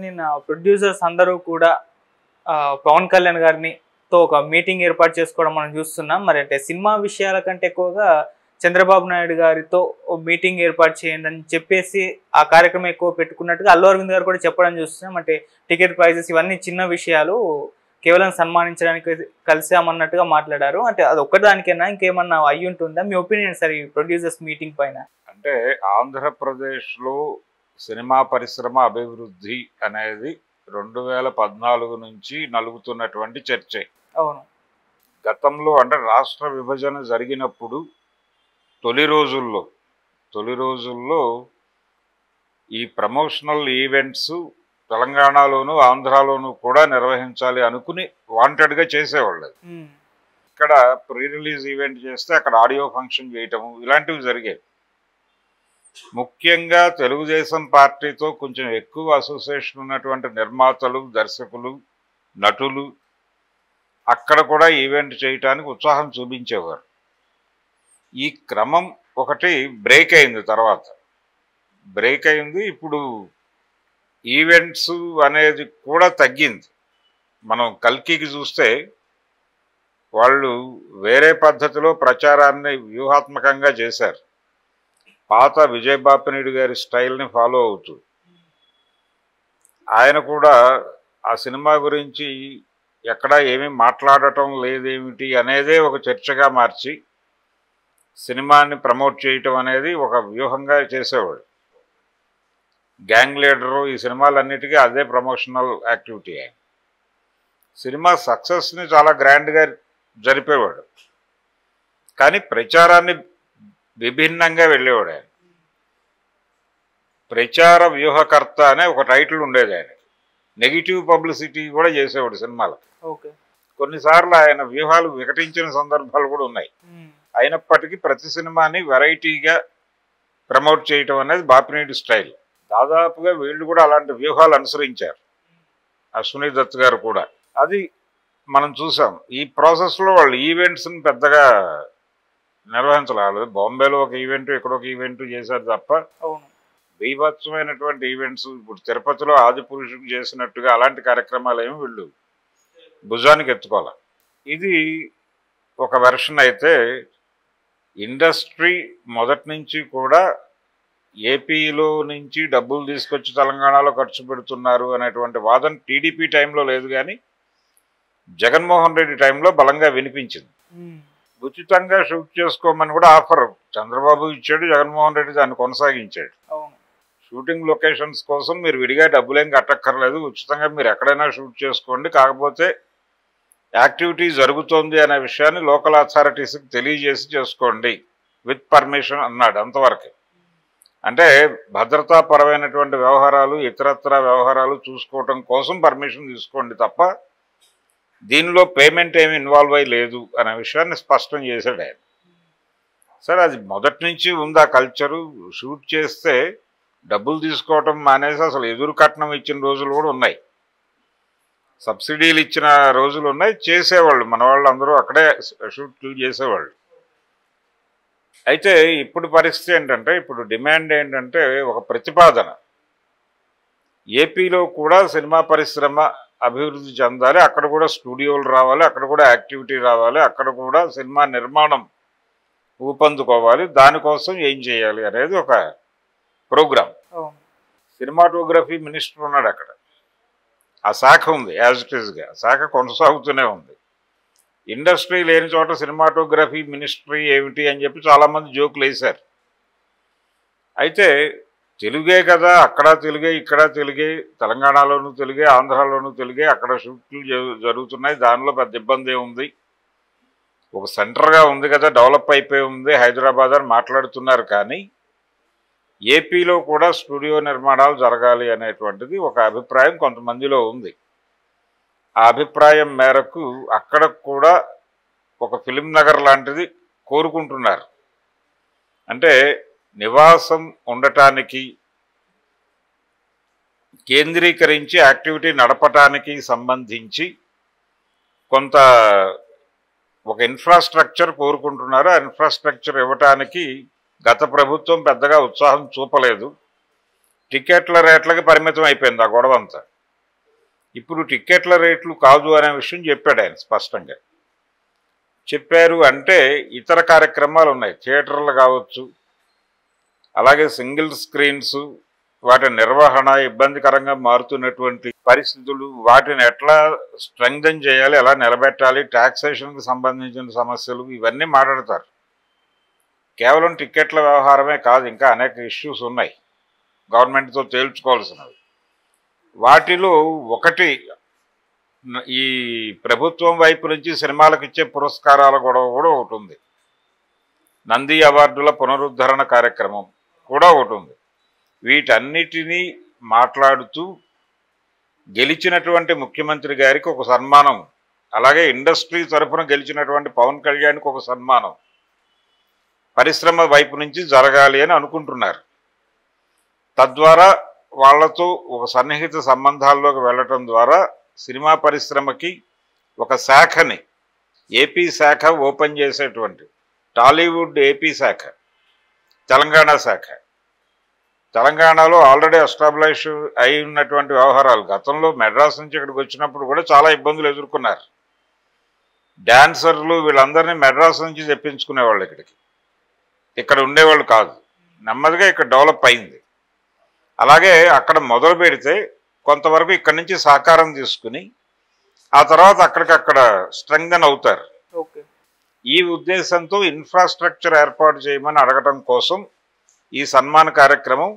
నిన్న ప్రొడ్యూసర్స్ అందరూ కూడా పవన్ కళ్యాణ్ గారితో ఒక మీటింగ్ ఏర్పాటు చేసుకోవడం మనం చూస్తున్నాం. మరి అంటే సినిమా విషయాల కంటే ఎక్కువగా చంద్రబాబు నాయుడు గారితో మీటింగ్ ఏర్పాటు చేయండి అని చెప్పేసి ఆ కార్యక్రమం ఎక్కువ పెట్టుకున్నట్టుగా అల్లు అరవింద్ గారు కూడా చెప్పడం చూస్తున్నాం. అంటే టికెట్ ప్రైజెస్ ఇవన్నీ చిన్న విషయాలు, కేవలం సన్మానించడానికి కలిసామన్నట్టుగా మాట్లాడారు. అంటే అది ఒక్కదానికైనా ఇంకేమన్నా అయ్యి ఉంటుందా? మీ ఒపీనియన్ సార్ ఈ ప్రొడ్యూసర్స్ మీటింగ్ పైన. అంటే ఆంధ్రప్రదేశ్లో సినిమా పరిశ్రమ అభివృద్ధి అనేది 2014 నుంచి నలుగుతున్నటువంటి చర్చే. అవును. గతంలో అంటే రాష్ట్ర విభజన జరిగినప్పుడు తొలి రోజుల్లో ఈ ప్రమోషనల్ ఈవెంట్స్ తెలంగాణలోను ఆంధ్రాలోను కూడా నిర్వహించాలి అనుకుని వాంటెడ్గా చేసేవాళ్ళు. ఇక్కడ ప్రీ రిలీజ్ ఈవెంట్ చేస్తే అక్కడ ఆడియో ఫంక్షన్ చేయటము ఇలాంటివి జరిగేవి. ముఖ్యంగా తెలుగుదేశం పార్టీతో కొంచెం ఎక్కువ అసోసియేషన్ ఉన్నటువంటి నిర్మాతలు, దర్శకులు, నటులు అక్కడ కూడా ఈవెంట్ చేయటానికి ఉత్సాహం చూపించేవారు. ఈ క్రమం ఒకటి బ్రేక్ అయింది. ఇప్పుడు ఈవెంట్స్ అనేది కూడా తగ్గింది. మనం కల్కికి చూస్తే వాళ్ళు వేరే పద్ధతిలో ప్రచారాన్ని వ్యూహాత్మకంగా చేశారు. పాత విజయబాపినీడు గారి స్టైల్ని ఫాలో అవుతూ ఆయన కూడా ఆ సినిమా గురించి ఎక్కడా ఏమీ మాట్లాడటం లేదేమిటి అనేదే ఒక చర్చగా మార్చి సినిమాని ప్రమోట్ చేయటం అనేది ఒక వ్యూహంగా చేసేవాడు. గ్యాంగ్ లీడరు ఈ సినిమాలన్నిటికీ అదే ప్రమోషనల్ యాక్టివిటీ. సినిమా సక్సెస్ని చాలా గ్రాండ్గా జరిపేవాడు, కానీ ప్రచారాన్ని విభిన్నంగా వెళ్ళేవాడు. ఆయన ప్రచార వ్యూహకర్త అనే ఒక టైటిల్ ఉండేది. ఆయన నెగిటివ్ పబ్లిసిటీ కూడా చేసేవాడు సినిమాలకు. కొన్నిసార్లు ఆయన వ్యూహాలు వికటించిన సందర్భాలు కూడా ఉన్నాయి. అయినప్పటికీ ప్రతి సినిమాని వెరైటీగా ప్రమోట్ చేయటం అనేది బాపినేడి స్టైల్. దాదాపుగా వీళ్ళు కూడా అలాంటి వ్యూహాలు అనుసరించారు. అశ్విని దత్ గారు కూడా అది మనం చూసాం. ఈ ప్రాసెస్లో వాళ్ళు ఈవెంట్స్ని పెద్దగా నిర్వహించలేదు. బాంబేలో ఒక ఈవెంట్, ఇక్కడ ఒక ఈవెంట్ చేశారు తప్ప బీభత్సమైనటువంటి ఈవెంట్స్ ఇప్పుడు తిరుపతిలో ఆది పురుషుడు చేసినట్టుగా అలాంటి కార్యక్రమాలు ఏమి వీళ్ళు భుజానికి ఎత్తుకోవాలి. ఇది ఒక వెర్షన్. అయితే ఇండస్ట్రీ మొదటి నుంచి కూడా ఏపీలో నుంచి డబ్బులు తీసుకొచ్చి తెలంగాణలో ఖర్చు పెడుతున్నారు అనేటువంటి వాదన టీడీపీ టైంలో లేదు, కానీ జగన్మోహన్ రెడ్డి టైంలో బలంగా వినిపించింది. ఉచితంగా షూట్ చేసుకోమని కూడా ఆఫర్ చంద్రబాబు ఇచ్చాడు, జగన్మోహన్ రెడ్డి దాన్ని కొనసాగించాడు. షూటింగ్ లొకేషన్స్ కోసం మీరు విడిగా డబ్బులేం కట్టక్కర్లేదు, ఉచితంగా మీరు ఎక్కడైనా షూట్ చేసుకోండి, కాకపోతే యాక్టివిటీ జరుగుతోంది అనే విషయాన్ని లోకల్ అథారిటీస్కి తెలియజేసి చేసుకోండి విత్ పర్మిషన్ అన్నాడు. అంతవరకు. అంటే భద్రతాపరమైనటువంటి వ్యవహారాలు, ఇతరత్ర వ్యవహారాలు చూసుకోవటం కోసం పర్మిషన్ తీసుకోండి తప్ప దీనిలో పేమెంట్ ఏమి ఇన్వాల్వ్ అయ్యి లేదు అనే విషయాన్ని స్పష్టం చేశాడు ఆయన. సరే, అది మొదటి నుంచి ఉంది ఆ కల్చరు. షూట్ చేస్తే డబ్బులు తీసుకోవటం మానేసి అసలు ఎదురు కట్నం ఇచ్చిన రోజులు కూడా ఉన్నాయి, సబ్సిడీలు ఇచ్చిన రోజులు ఉన్నాయి. చేసేవాళ్ళు మన వాళ్ళు అందరూ అక్కడే షూట్లు చేసేవాళ్ళు. అయితే ఇప్పుడు పరిస్థితి ఏంటంటే, ఇప్పుడు డిమాండ్ ఏంటంటే ఒక ప్రతిపాదన, ఏపీలో కూడా సినిమా పరిశ్రమ అభివృద్ధి చెందాలి, అక్కడ కూడా స్టూడియోలు రావాలి, అక్కడ కూడా యాక్టివిటీ రావాలి, అక్కడ కూడా సినిమా నిర్మాణం ఊపందుకోవాలి, దానికోసం ఏం చేయాలి అనేది ఒక ప్రోగ్రామ్. సినిమాటోగ్రఫీ మినిస్టర్ ఉన్నాడు అక్కడ, ఆ శాఖ ఉంది యాజ్ ఇట్ ఈస్గా, శాఖ కొనసాగుతూనే ఉంది. ఇండస్ట్రీ లేని చోట సినిమాటోగ్రఫీ మినిస్ట్రీ ఏమిటి అని చెప్పి చాలామంది జోకులు వేశారు. అయితే తెలుగే కదా, అక్కడ తెలుగే, ఇక్కడ తెలుగే, తెలంగాణలోనూ తెలుగే, ఆంధ్రాలోనూ తెలుగే, అక్కడ షూట్లు జరుగుతున్నాయి, దానిలో పెద్ద ఇబ్బంది ఉంది, ఒక సెంటర్గా ఉంది కదా, డెవలప్ అయిపోయి ఉంది హైదరాబాద్ అని మాట్లాడుతున్నారు. కానీ ఏపీలో కూడా స్టూడియో నిర్మాణాలు జరగాలి అనేటువంటిది ఒక అభిప్రాయం కొంతమందిలో ఉంది. ఆ అభిప్రాయం మేరకు అక్కడ కూడా ఒక ఫిలిం నగర్ లాంటిది కోరుకుంటున్నారు. అంటే నివాసం ఉండటానికి, కేంద్రీకరించి యాక్టివిటీ నడపటానికి సంబంధించి కొంత ఒక ఇన్ఫ్రాస్ట్రక్చర్ కోరుకుంటున్నారు. ఆ ఇన్ఫ్రాస్ట్రక్చర్ ఇవ్వటానికి గత ప్రభుత్వం పెద్దగా ఉత్సాహం చూపలేదు. టికెట్ల రేట్లకి పరిమితం అయిపోయింది ఆ గొడవ అంతా. ఇప్పుడు టికెట్ల రేట్లు కాదు అనే విషయం చెప్పాడు ఆయన స్పష్టంగా. చెప్పారు అంటే ఇతర కార్యక్రమాలు ఉన్నాయి, థియేటర్లు కావచ్చు, అలాగే సింగిల్ స్క్రీన్స్, వాటి నిర్వహణ ఇబ్బందికరంగా మారుతున్నటువంటి పరిస్థితులు, వాటిని ఎట్లా స్ట్రెంగ్థెన్ చేయాలి, ఎలా నిలబెట్టాలి, ట్యాక్సేషన్కి సంబంధించిన సమస్యలు, ఇవన్నీ మాట్లాడతారు. కేవలం టికెట్ల వ్యవహారమే కాదు, ఇంకా అనేక ఇష్యూస్ ఉన్నాయి గవర్నమెంట్తో తేల్చుకోవాల్సినవి. వాటిలో ఒకటి ఈ ప్రభుత్వం వైపు నుంచి సినిమాలకు ఇచ్చే పురస్కారాల గొడవ కూడా ఒకటి ఉంది. నంది అవార్డుల పునరుద్ధరణ కార్యక్రమం కూడా ఒకటి ఉంది. వీటన్నిటినీ మాట్లాడుతూ గెలిచినటువంటి ముఖ్యమంత్రి గారికి ఒక సన్మానం, అలాగే ఇండస్ట్రీ తరఫున గెలిచినటువంటి పవన్ కళ్యాణ్కి ఒక సన్మానం పరిశ్రమ వైపు నుంచి జరగాలి అని అనుకుంటున్నారు. తద్వారా వాళ్లతో ఒక సన్నిహిత సంబంధాల్లోకి వెళ్ళటం ద్వారా సినిమా పరిశ్రమకి ఒక శాఖని, ఏపీ శాఖ ఓపెన్ చేసేటువంటి, టాలీవుడ్ ఏపీ శాఖ, తెలంగాణ శాఖ. తెలంగాణలో ఆల్రెడీ ఎస్టాబ్లిష్ అయి ఉన్నటువంటి వ్యవహారాలు గతంలో మెడ్రాస్ నుంచి ఇక్కడికి వచ్చినప్పుడు కూడా చాలా ఇబ్బందులు ఎదుర్కొన్నారు. డాన్సర్లు వీళ్ళందరినీ మెడ్రాస్ నుంచి తెప్పించుకునేవాళ్ళు, ఇక్కడ ఉండేవాళ్ళు కాదు. నెమ్మదిగా ఇక్కడ డెవలప్ అయింది. అలాగే అక్కడ మొదలు పెడితే కొంతవరకు ఇక్కడి నుంచి సహకారం తీసుకుని ఆ తర్వాత అక్కడికక్కడ స్ట్రెంగ్థెన్ అవుతారు. ఈ ఉద్దేశంతో ఇన్ఫ్రాస్ట్రక్చర్ ఏర్పాటు చేయమని అడగటం కోసం ఈ సన్మాన కార్యక్రమం,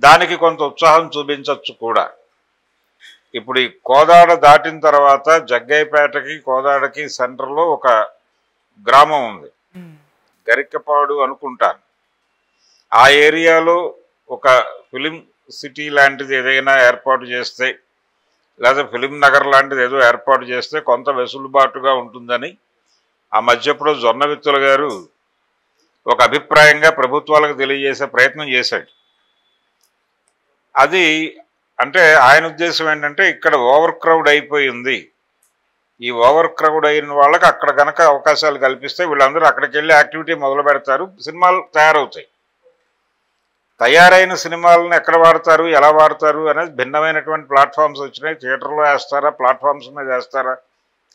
దానికి కొంత ఉత్సాహం చూపించవచ్చు కూడా. ఇప్పుడు ఈ కోదాడ దాటిన తర్వాత జగ్గయ్యపేటకి కోదాడకి సెంటర్లో ఒక గ్రామం ఉంది, గరికపాడు అనుకుంటాను. ఆ ఏరియాలో ఒక ఫిలిం సిటీ లాంటిది ఏదైనా ఏర్పాటు చేస్తే, లేదా ఫిలిం నగర్ లాంటిది ఏదో ఏర్పాటు చేస్తే కొంత వెసులుబాటుగా ఉంటుందని ఆ మధ్యప్పుడు జొన్నవిత్తుల గారు ఒక అభిప్రాయంగా ప్రభుత్వాలకు తెలియజేసే ప్రయత్నం చేశాడు. అది అంటే ఆయన ఉద్దేశం ఏంటంటే, ఇక్కడ ఓవర్ క్రౌడ్ అయిపోయింది, ఈ ఓవర్ క్రౌడ్ అయిన వాళ్ళకి అక్కడ కనుక అవకాశాలు కల్పిస్తే వీళ్ళందరూ అక్కడికి వెళ్ళి యాక్టివిటీ మొదలు పెడతారు, సినిమాలు తయారవుతాయి. తయారైన సినిమాలను ఎక్కడ వాడతారు, ఎలా వాడతారు అనేది భిన్నమైనటువంటి ప్లాట్ఫామ్స్ వచ్చినాయి. థియేటర్లో వేస్తారా, ప్లాట్ఫామ్స్ మీద వేస్తారా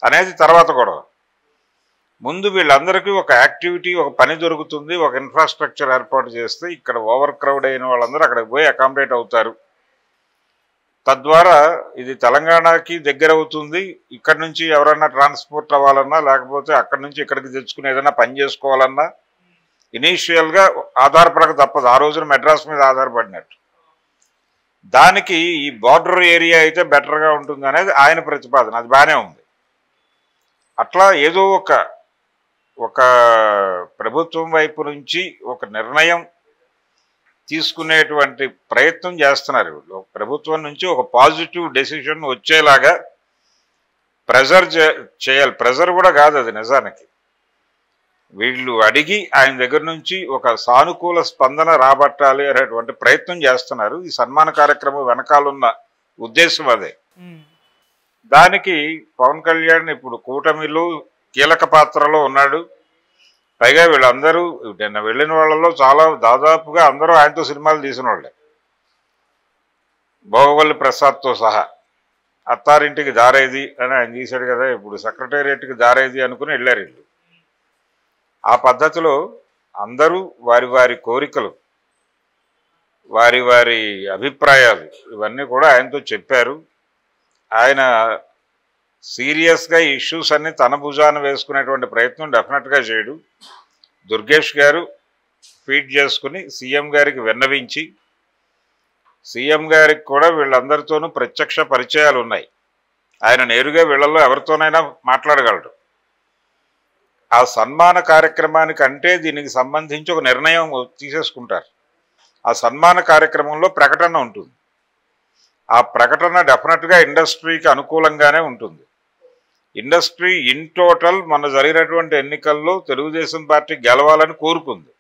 అనేది తర్వాత గొడవ. ముందు వీళ్ళందరికీ ఒక యాక్టివిటీ, ఒక పని దొరుకుతుంది, ఒక ఇన్ఫ్రాస్ట్రక్చర్ ఏర్పాటు చేస్తే ఇక్కడ ఓవర్ క్రౌడ్ అయిన వాళ్ళందరూ అక్కడికి పోయి అకామిడేట్ అవుతారు. తద్వారా ఇది తెలంగాణకి దగ్గర అవుతుంది. ఇక్కడ నుంచి ఎవరైనా ట్రాన్స్పోర్ట్ అవ్వాలన్నా, లేకపోతే అక్కడి నుంచి ఇక్కడికి తెచ్చుకుని ఏదైనా పని చేసుకోవాలన్నా ఇనీషియల్గా ఆధారపడక తప్పదు. ఆ రోజున మెడ్రాస్ మీద ఆధారపడినట్టు. దానికి ఈ బార్డర్ ఏరియా అయితే బెటర్గా ఉంటుంది అనేది ఆయన ప్రతిపాదన. అది బాగానే ఉంది. అట్లా ఏదో ఒక ప్రభుత్వం వైపు నుంచి ఒక నిర్ణయం తీసుకునేటువంటి ప్రయత్నం చేస్తున్నారు. ప్రభుత్వం నుంచి ఒక పాజిటివ్ డెసిషన్ వచ్చేలాగా ప్రెజర్ చేయాలి. ప్రెజర్ కూడా కాదు అది, నిజానికి వీళ్ళు అడిగి ఆయన దగ్గర నుంచి ఒక సానుకూల స్పందన రాబట్టాలి అనేటువంటి ప్రయత్నం చేస్తున్నారు. ఈ సన్మాన కార్యక్రమం వెనకాలన్న ఉద్దేశం అదే. దానికి పవన్ కళ్యాణ్ ఇప్పుడు కూటమిలో కీలక పాత్రలో ఉన్నాడు. పైగా వీళ్ళందరూ నిన్న వెళ్ళిన వాళ్ళలో దాదాపుగా అందరూ ఆయనతో సినిమాలు తీసిన వాళ్ళే, భోగవల్లి ప్రసాద్తో సహా. అత్తారింటికి దారేది అని ఆయన తీశాడు కదా, ఇప్పుడు సెక్రటేరియట్కి దారేది అనుకుని వెళ్ళారు వీళ్ళు. ఆ పద్ధతిలో అందరూ వారి వారి కోరికలు, వారి వారి అభిప్రాయాలు ఇవన్నీ కూడా ఆయనతో చెప్పారు. ఆయన సీరియస్గా ఈ ఇష్యూస్ అన్ని తన భుజాన వేసుకునేటువంటి ప్రయత్నం డెఫినెట్గా చేయడు. దుర్గేష్ గారు ఫీడ్ చేసుకుని సీఎం గారికి విన్నవించి, సీఎం గారికి కూడా వీళ్ళందరితోనూ ప్రత్యక్ష పరిచయాలు ఉన్నాయి. ఆయన నేరుగా వీళ్ళల్లో ఎవరితోనైనా మాట్లాడగలడు. ఆ సన్మాన కార్యక్రమానికి అంటే దీనికి సంబంధించి ఒక నిర్ణయం తీసేసుకుంటారు. ఆ సన్మాన కార్యక్రమంలో ప్రకటన ఉంటుంది. ఆ ప్రకటన డెఫినెట్గా ఇండస్ట్రీకి అనుకూలంగానే ఉంటుంది. ఇండస్ట్రీ ఇన్ టోటల్ మన జరిగినటువంటి ఎన్నికల్లో తెలుగుదేశం పార్టీ గెలవాలని కోరుకుంది.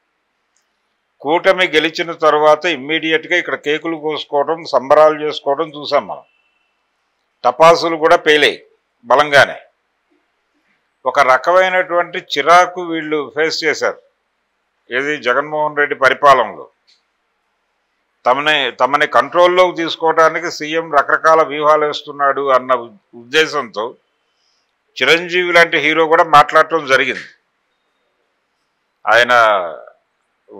కూటమి గెలిచిన తర్వాత ఇమ్మీడియట్గా ఇక్కడ కేకులు కోసుకోవడం, సంబరాలు చేసుకోవడం చూసాం మనం. టపాసులు కూడా పేలాయి బలంగానే. ఒక రకమైనటువంటి చిరాకు వీళ్ళు ఫేస్ చేశారు ఏది జగన్మోహన్ రెడ్డి పరిపాలనలో. తమని కంట్రోల్లోకి తీసుకోవడానికి సీఎం రకరకాల వ్యూహాలు వేస్తున్నాడు అన్న ఉద్దేశంతో చిరంజీవి లాంటి హీరో కూడా మాట్లాడటం జరిగింది. ఆయన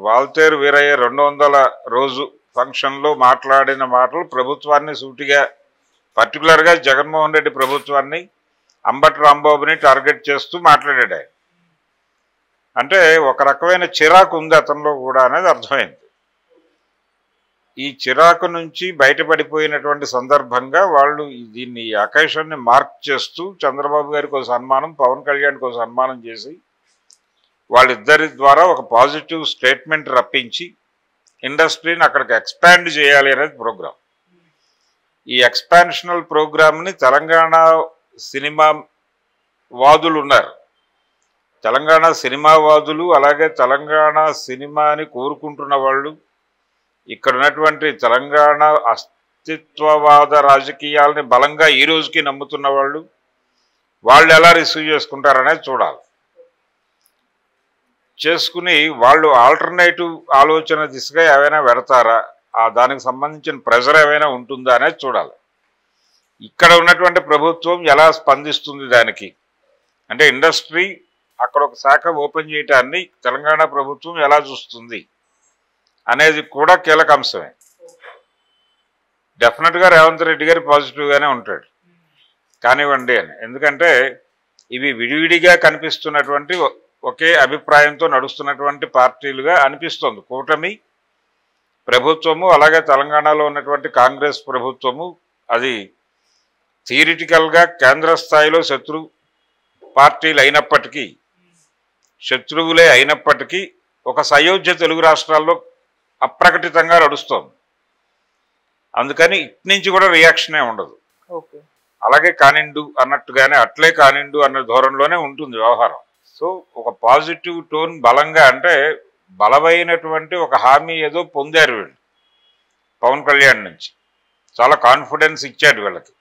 వాల్తేరు వీరయ్య 200వ రోజు ఫంక్షన్లో మాట్లాడిన మాటలు ప్రభుత్వాన్ని సూటిగా, పర్టికులర్గా జగన్మోహన్ రెడ్డి ప్రభుత్వాన్ని, అంబటి రాంబాబుని టార్గెట్ చేస్తూ మాట్లాడాడు ఆయన. అంటే ఒక రకమైన చిరాకు ఉంది అతనిలో కూడా అనేది అర్థమైంది. ఈ చిరాకు నుంచి బయటపడిపోయినటువంటి సందర్భంగా వాళ్ళు దీన్ని అకేషన్ని మార్క్ చేస్తూ చంద్రబాబు గారికి ఒక సన్మానం, పవన్ కళ్యాణ్కి ఒక సన్మానం చేసి వాళ్ళిద్దరి ద్వారా ఒక పాజిటివ్ స్టేట్మెంట్ రప్పించి ఇండస్ట్రీని అక్కడికి ఎక్స్పాండ్ చేయాలి అనేది ప్రోగ్రాం. ఈ ఎక్స్పాన్షనల్ ప్రోగ్రామ్ని తెలంగాణ సినిమా వాదులు ఉన్నారు. తెలంగాణ సినిమా వాదులు, అలాగే తెలంగాణ సినిమాని కోరుకుంటున్న వాళ్ళు, ఇక్కడ ఉన్నటువంటి తెలంగాణ అస్తిత్వవాద రాజకీయాలని బలంగా ఈ రోజుకి నమ్ముతున్న వాళ్ళు ఎలా రిసీవ్ చేసుకుంటారనేది చూడాలి. చేసుకుని వాళ్ళు ఆల్టర్నేటివ్ ఆలోచన దిశగా ఏమైనా పెడతారా, దానికి సంబంధించిన ప్రెజర్ ఏమైనా ఉంటుందా అనేది చూడాలి. ఇక్కడ ఉన్నటువంటి ప్రభుత్వం ఎలా స్పందిస్తుంది దానికి, అంటే ఇండస్ట్రీ అక్కడ ఒక శాఖ ఓపెన్ చేయటాన్ని తెలంగాణ ప్రభుత్వం ఎలా చూస్తుంది అనేది కూడా కీలక అంశమే. డెఫినెట్గా రేవంత్ రెడ్డి గారు పాజిటివ్గానే ఉంటాడు కానివ్వండి అని, ఎందుకంటే ఇవి విడివిడిగా కనిపిస్తున్నటువంటి ఒకే అభిప్రాయంతో నడుస్తున్నటువంటి పార్టీలుగా అనిపిస్తుంది. కూటమి ప్రభుత్వము అలాగే తెలంగాణలో ఉన్నటువంటి కాంగ్రెస్ ప్రభుత్వము అది థియరిటికల్గా కేంద్ర స్థాయిలో పార్టీలు అయినప్పటికీ, శత్రువులే అయినప్పటికీ ఒక సయోధ్య తెలుగు రాష్ట్రాల్లో అప్రకటితంగా నడుస్తోంది. అందుకని ఇటు నుంచి కూడా రియాక్షనే ఉండదు. అలాగే కానిండు అన్నట్టుగానే అట్లే కానిండు అన్న ధోరణిలోనే ఉంటుంది వ్యవహారం. సో ఒక పాజిటివ్ టోన్ బలంగా, అంటే బలమైనటువంటి ఒక హామీ ఏదో పొందారు వీళ్ళు పవన్ కళ్యాణ్ నుంచి, చాలా కాన్ఫిడెన్స్ ఇచ్చాడు వీళ్ళకి.